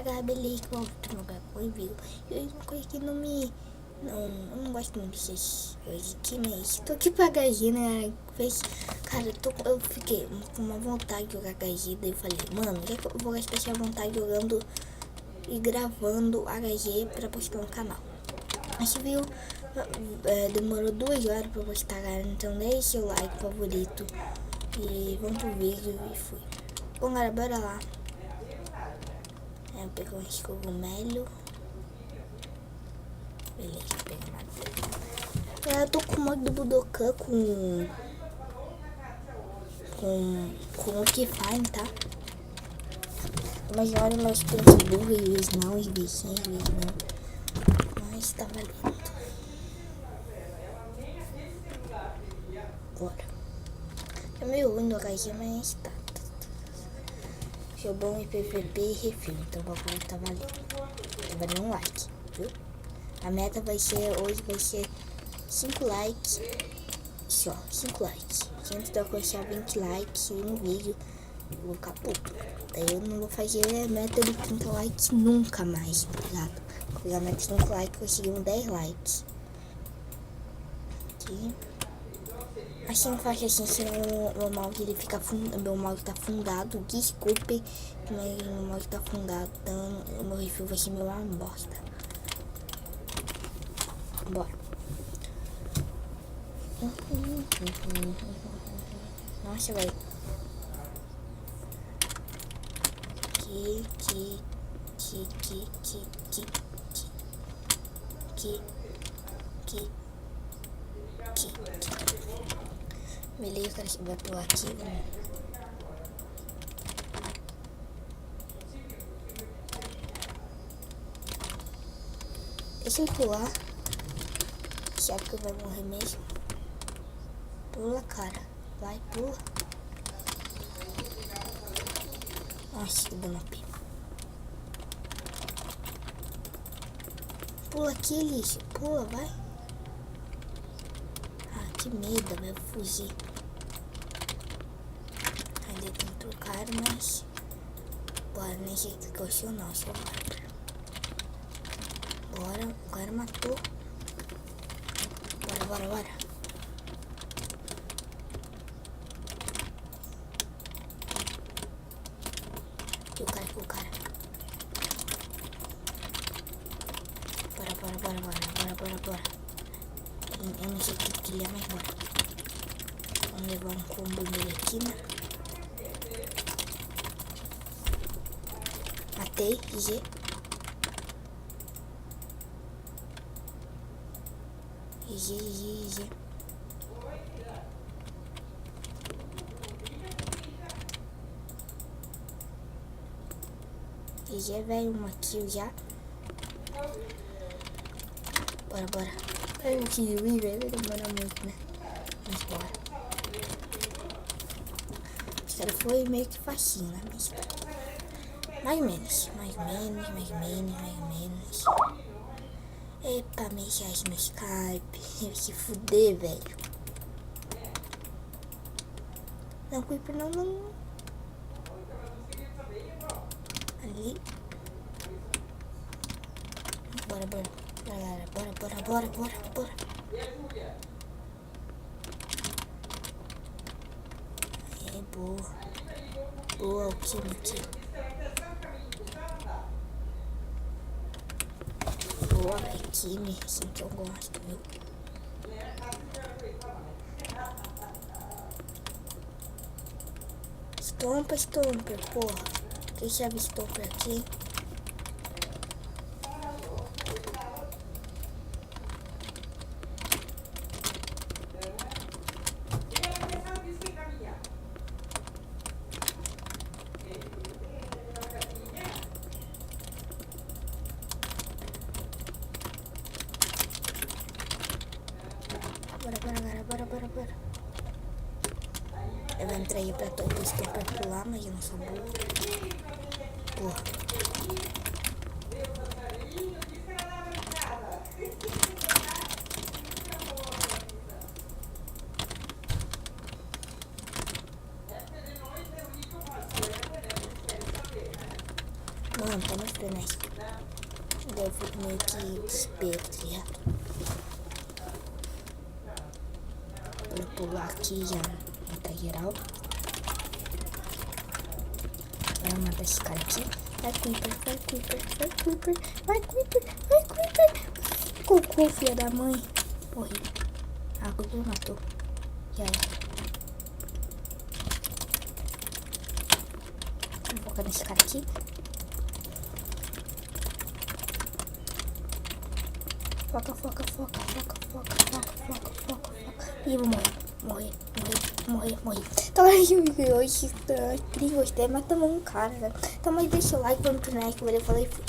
pagar, beleza, que eu vou jogar com o vídeo. E uma coisa que não me... eu não gosto muito dessas coisas aqui, mas tô aqui pra HG, né? Cara, eu fiquei com uma vontade de jogar HG, daí eu falei, mano, já que eu vou gastar essa vontade jogando e gravando HG pra postar no canal. Esse vídeo demorou 2 horas pra postar, galera, então deixa o like, favorito e vamos pro vídeo e fui. Bom, galera, bora lá. Eu peguei esse cogumelo. Beleza, peguei madeira. Eu tô com o modo do Budokan com o que faz, tá? Mas olha, meus prints burros, às vezes não, às vezes sim, às vezes não. Mas tá valendo. Bora. É meio ruim no HG, mas tá. Seu bom em PVP e refil, então o bagulho tá valendo. Tá valendo um like, viu? A meta hoje vai ser 5 likes. Só, 5 likes. Antes de alcançar 20 likes no vídeo, eu vou ficar puto. Daí eu não vou fazer a meta de 30 likes nunca mais, tá ligado? Vou pegar a meta de 5 likes, conseguir 10 likes. Aqui. Assim eu faço assim, senão o mouse ele fica afundado, meu mouse tá afundado, desculpe, mas o mouse tá afundado, então o meu refil vai ser meio uma bosta. Bora. Nossa, velho. Beleza, cara, que vai pular aqui, né? Deixa eu pular. Sabe que vai morrer mesmo? Pula, cara. Vai, pula. Nossa, que dando pena. Pula aqui, lixo. Pula, vai. Ah, que medo, vai fugir. Ainda tem outro cara, mas... Bora, nem sei que gostou não, só vai. Bora, o cara matou. Bora. E o cara. Bora. Eu não sei o que ele é, mas bora. Vamos levar um combo dele aqui, né? Matei, GG. GG. GG, velho, uma kill já. Bora. É um kill, velho, vai demorar muito, né? Mas bora. Esse cara foi meio que facinho, né? Mas... Mais menos. Epa, mensagem no Skype. Se fuder, velho. Não, Creeper, não. Ali. Bora. É, boa, o time aqui. Boa, time, assim que eu gosto, viu? Stomper, porra. Quem sabe Stomper aqui? Bora. Eu vou entrar aí pra todo o Stomper pular, mas eu não sou burro. Porra. Não, tá no frenético. Daí eu fico meio que desespero, tá ligado? Vou pular aqui já mata geral. Vai matar esse cara aqui. Vai Creeper, vai Creeper, vai Creeper, vai Creeper, vai Creeper. Cocô, filha da mãe. Morri. A Creeper matou. Já era. Vou focar nesse cara aqui. Foca, foca, foca, foca, foca, foca, foca, foca, foca. Ih, vou morrer. Então é isso, hoje, gostei, mas tomou um cara, né? Então, mas deixa o like, vamos pro like, valeu, falei.